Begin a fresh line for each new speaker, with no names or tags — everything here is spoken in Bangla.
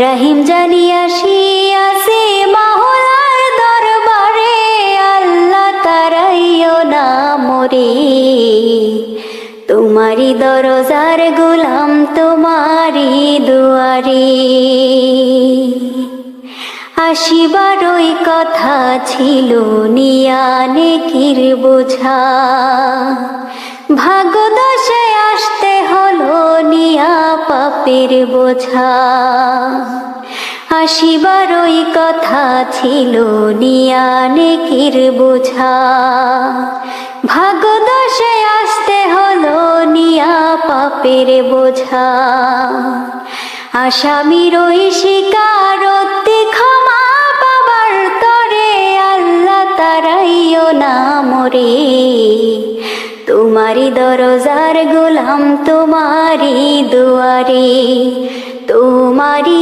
রহিম জানিয়াসিয়াছে মাওলার দরবারে, আল্লাহ তারাইও না মোরে। তোমারি দরজার গোলাম, তোমারি দুয়ারে। আসিবারই কথা ছিল নিয়া নেকির বোঝা, ভাগ্যদশায় আসতে হলো নিয়া পাপের বোঝা। আসিবারই কথা ছিল নিয়া নেকির বোঝা, ভাগ্যদশায় আসতে হলো নিয়া পাপের বোঝা। আসামির ওই স্বীকারোক্তি ক্ষমা পাবার তরে, আল্লাহ তারাইও না মোরে। তোমারি দরজার গোলাম, তোমারি দুয়ারে, তোমারি